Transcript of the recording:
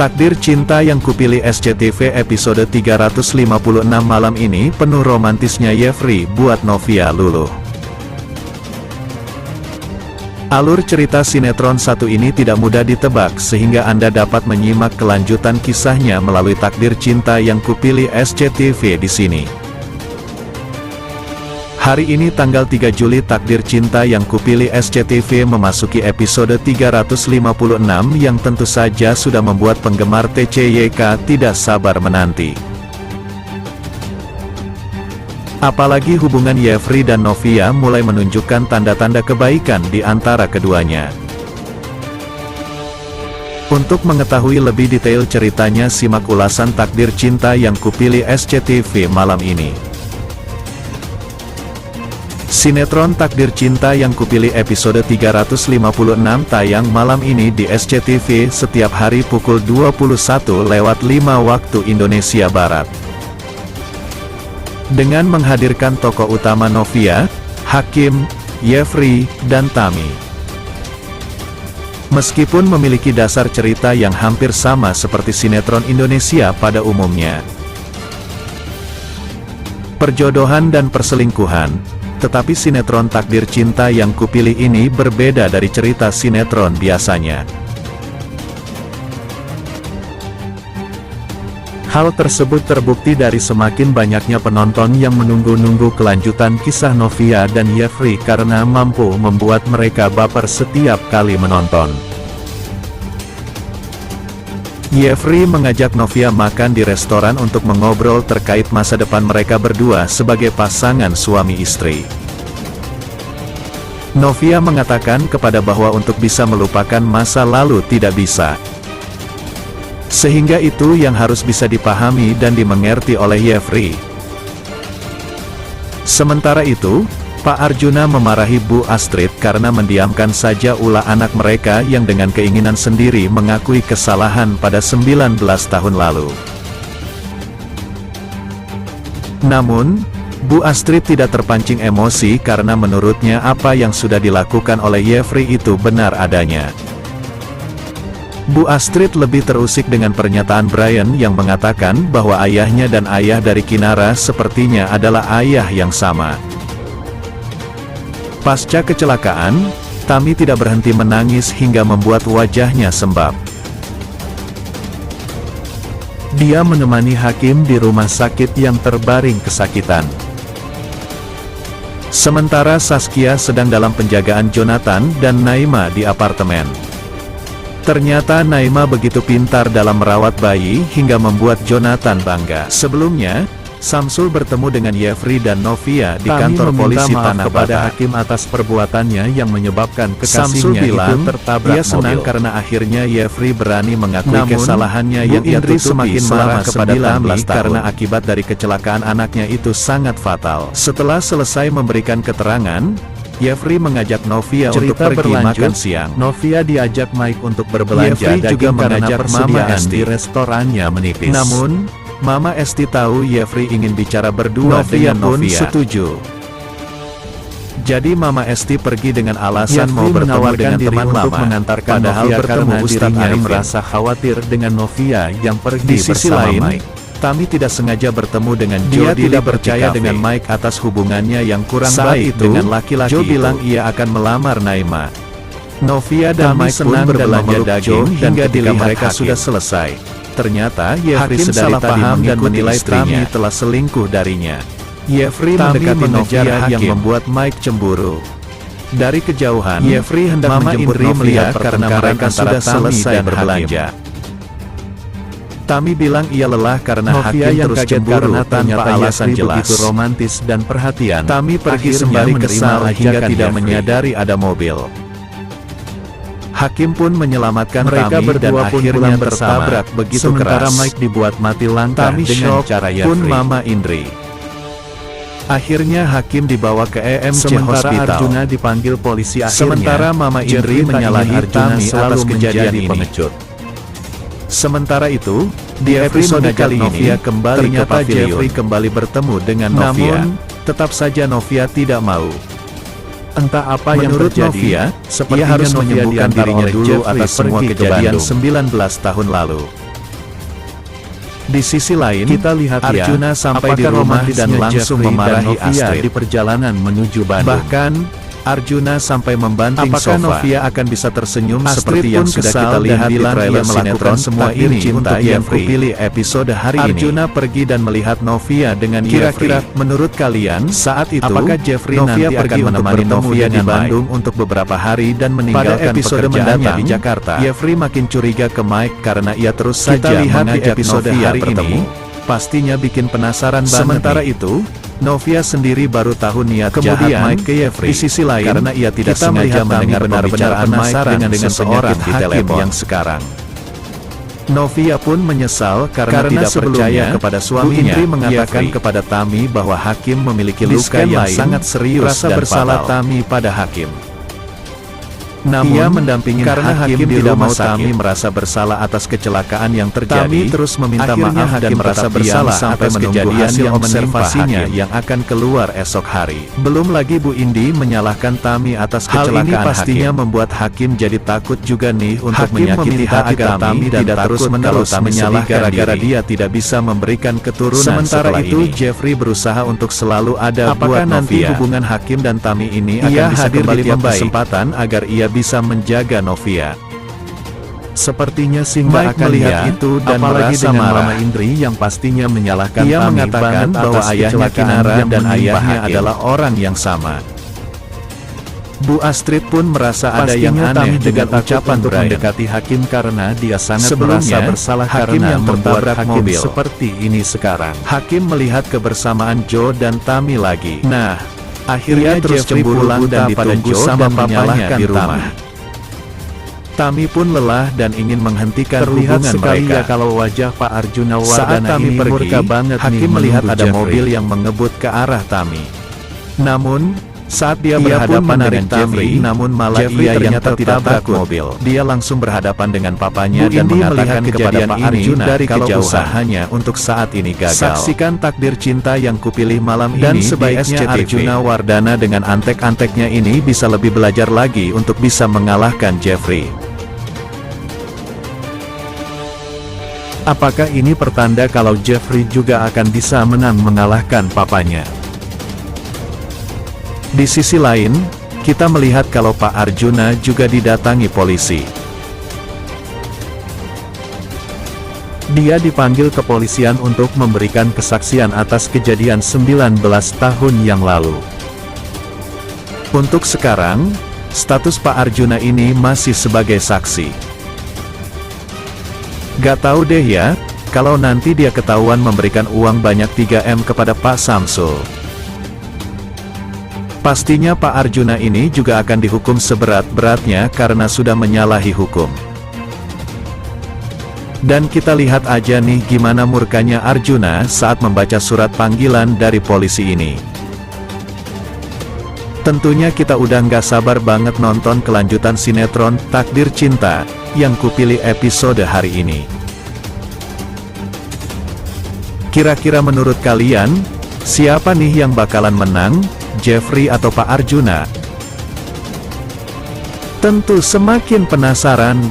Takdir Cinta Yang Kupilih SCTV episode 356 malam ini penuh romantisnya Jeffrey buat Novia Luluh. Alur cerita sinetron satu ini tidak mudah ditebak sehingga Anda dapat menyimak kelanjutan kisahnya melalui Takdir Cinta Yang Kupilih SCTV di sini. Hari ini tanggal 3 Juli Takdir Cinta Yang Kupilih SCTV memasuki episode 356 yang tentu saja sudah membuat penggemar TCYK tidak sabar menanti. Apalagi hubungan Jeffrey dan Novia mulai menunjukkan tanda-tanda kebaikan di antara keduanya. Untuk mengetahui lebih detail ceritanya simak ulasan Takdir Cinta Yang Kupilih SCTV malam ini. Sinetron Takdir Cinta Yang Kupilih episode 356 tayang malam ini di SCTV setiap hari pukul 21.05 waktu Indonesia Barat. Dengan menghadirkan tokoh utama Novia, Hakim, Jeffrey, dan Tami. Meskipun memiliki dasar cerita yang hampir sama seperti sinetron Indonesia pada umumnya. Perjodohan dan perselingkuhan. Tetapi sinetron Takdir Cinta Yang Kupilih ini berbeda dari cerita sinetron biasanya. Hal tersebut terbukti dari semakin banyaknya penonton yang menunggu-nunggu kelanjutan kisah Novia dan Jeffrey karena mampu membuat mereka baper setiap kali menonton. Jeffrey mengajak Novia makan di restoran untuk mengobrol terkait masa depan mereka berdua sebagai pasangan suami istri. Novia mengatakan kepada bahwa untuk bisa melupakan masa lalu tidak bisa. Sehingga itu yang harus bisa dipahami dan dimengerti oleh Jeffrey. Sementara itu, Pak Arjuna memarahi Bu Astrid karena mendiamkan saja ulah anak mereka yang dengan keinginan sendiri mengakui kesalahan pada 19 tahun lalu. Namun, Bu Astrid tidak terpancing emosi karena menurutnya apa yang sudah dilakukan oleh Jeffrey itu benar adanya. Bu Astrid lebih terusik dengan pernyataan Brian yang mengatakan bahwa ayahnya dan ayah dari Kinara sepertinya adalah ayah yang sama. Pasca kecelakaan, Tami tidak berhenti menangis hingga membuat wajahnya sembab. Dia menemani Hakim di rumah sakit yang terbaring kesakitan. Sementara Saskia sedang dalam penjagaan Jonathan dan Naima di apartemen. Ternyata Naima begitu pintar dalam merawat bayi hingga membuat Jonathan bangga. Sebelumnya, Samsul bertemu dengan Jeffrey dan Novia di kantor polisi Tanah kepada Hakim atas perbuatannya yang menyebabkan kekasihnya itu tertabrak mobil. Dia senang karena akhirnya Jeffrey berani mengakui kesalahannya yang ia tutupi semakin marah kepada Tami karena akibat dari kecelakaan anaknya itu sangat fatal. Setelah selesai memberikan keterangan, Jeffrey mengajak Novia untuk pergi makan siang. Novia diajak Mike untuk berbelanja. Jeffrey juga mengajak Mama Esti di restorannya menipis. Namun, Mama Esti tahu Jeffrey ingin bicara berdua dengan Novia. Setuju. Jadi Mama Esti pergi dengan alasan Jeffrey mau bertemu dengan teman lama, mengantarkan padahal Novia bertemu Ustadz Arif merasa khawatir dengan Novia yang pergi bersama sisi lain, Mike. Tami tidak sengaja bertemu dengan Joe. Dia tidak percaya dengan Mike atas hubungannya yang kurang baik dengan laki-laki. Joe bilang ia akan melamar Naima. Novia dan Mike senang berbelanja daging hingga dilihat mereka sudah selesai. Ternyata Jeffrey sedari tadi paham dan menilai Tami telah selingkuh darinya. Jeffrey mendekati Novia yang membuat Mike cemburu. Dari kejauhan, Jeffrey hendak menjemput Novia karena mereka sudah selesai berbelanja. Tami bilang ia lelah karena Hakim terus cemburu tanpa alasan jelas. Begitu romantis dan perhatian. Tami pergi sembari kesal hingga tidak menyadari ada mobil. Hakim pun menyelamatkan Tami dan akhirnya tertabrak begitu sementara keras. Mike dibuat mati langkah Tami dengan cara Jeffrey. Pun Mama Indri. Akhirnya Hakim dibawa ke EMC Hospital. Arjuna dipanggil polisi akhirnya. Sementara Mama Indri menyalahi Tami atas kejadian ini. Pengecut. Sementara itu, di episode kali ini, ternyata Jeffrey kembali bertemu dengan Novia. Namun, tetap saja Novia tidak mau. Entah apa yang terjadi, ia harus menyembuhkan dirinya dulu atas semua kejadian 19 tahun lalu. Di sisi lain, kita lihat Arjuna sampai di apakah rumah dan romantisnya langsung Jeffrey dan memarahi Novia Astrid di perjalanan menuju Bandung. Bahkan, Arjuna sampai membanting Apakah sofa. Novia akan bisa tersenyum Astrid seperti pun yang sudah kesal kita lihat dan di bilang trailer ia melakukan sinetron semua Takdir ini Cinta untuk yang Jeffrey. kupilih episode hari ini. Arjuna pergi dan melihat Novia dengan Kira-kira menurut kalian saat itu apakah Jeffrey Novia nanti pergi akan untuk menemani bertemu Novia dengan di Bandung untuk beberapa hari dan meninggalkan Pada episode pekerjaannya mendatang, di Jakarta. Jeffrey makin curiga ke Mike karena ia terus Kita saja lihat di mengajak episode Novia hari bertemu. ini, pastinya bikin penasaran banget. Sementara nih. itu, Novia sendiri baru tahu niat jahat Kemudian, Mike ke Jeffrey. di sisi lain, karena ia tidak kita sengaja melihat mendengar Tami benar-benar pembicaraan Mike penasaran dengan seorang penyakit hakim hakim yang yang sekarang. Novia pun menyesal karena tidak sebelumnya, percaya kepada Bu suaminya. Indri mengatakan Jeffrey kepada Tami bahwa hakim memiliki Di luka scan yang lain, sangat serius rasa dan bersalah fatal. Tami pada hakim. Namun, Ia mendampingi karena hakim di tidak rumah mau Tami sakit. merasa bersalah atas kecelakaan yang terjadi, Tami terus meminta akhirnya maaf dan hakim merasa tetap bersalah diam sampai atas menunggu kejadian hasil yang menimpa observasinya hakim. yang akan keluar esok hari. Belum lagi Bu Indi menyalahkan Tami atas Hal kecelakaan ini pastinya hakim. Membuat hakim jadi takut juga nih untuk Hakim menyakiti meminta hati agar Tami Tami dan tidak takut terus-menerus kalau Tami menyalahkan gara-gara diri. dia tidak bisa memberikan keturunan. Sementara Setelah itu, ini, Jeffrey berusaha untuk selalu ada Apakah buat nanti Novia. hubungan hakim dan Tami ini ia akan bisa hadir di kembali tiap membaik kesempatan agar ia bisa menjaga Novia. Sepertinya sih Mike nggak akan melihat ya, itu dan apalagi merasa dengan marah. Mama Indri yang pastinya menyalahkan Ia Tami mengatakan banget bahwa atas ayahnya kecelakaan Kinara yang dan menimpa ayahnya hakim. adalah orang yang sama. Bu Astrid pun merasa ada yang Pastinya aneh Tami juga dengan takut ucapan untuk Brian. mendekati hakim karena dia sangat Sebelumnya, merasa bersalah hakim karena yang membuat tertabrak hakim mobil. seperti ini sekarang. Hakim melihat kebersamaan Joe dan Tami lagi. Nah, akhirnya Ia terus Jeffrey cemburu pulang buta dan pada ditunggu Joe sama dan papanya menyalahkan di rumah. Tami. Tami pun lelah dan ingin menghentikan Terlihat hubungan sekali mereka. ya kalau wajah Pak Arjuna Saat Wardana Tami ini pergi, murka banget nih hakim melihat menunggu ada Jeffrey. mobil yang mengebut ke arah Tami. Namun, saat dia Ia pun berhadapan menarik dengan Jeffrey, Tami, namun malah Jeffrey ia yang ternyata tertabrak takut. mobil. Dia langsung berhadapan dengan papanya Bu dan Indi mengatakan melihat kepada kejadian Pak ini Arjuna dari kalau kejauhan. usahanya untuk saat ini gagal. Saksikan Takdir Cinta yang kupilih malam Dan ini sebaiknya di SCTV. Arjuna Wardana dengan antek-anteknya ini bisa lebih belajar lagi untuk bisa mengalahkan Jeffrey. Apakah ini pertanda kalau Jeffrey juga akan bisa menang mengalahkan papanya? Di sisi lain, kita melihat kalau Pak Arjuna juga didatangi polisi. Dia dipanggil kepolisian untuk memberikan kesaksian atas kejadian 19 tahun yang lalu. Untuk sekarang, status Pak Arjuna ini masih sebagai saksi. Gak tahu deh ya, kalau nanti dia ketahuan memberikan uang banyak 3M kepada Pak Samsul. Pastinya Pak Arjuna ini juga akan dihukum seberat-beratnya karena sudah menyalahi hukum. Dan kita lihat aja nih gimana murkanya Arjuna saat membaca surat panggilan dari polisi ini. Tentunya kita udah nggak sabar banget nonton kelanjutan sinetron Takdir Cinta yang kupilih episode hari ini. Kira-kira menurut kalian, siapa nih yang bakalan menang, Jeffrey atau Pak Arjuna? Tentu semakin penasaran,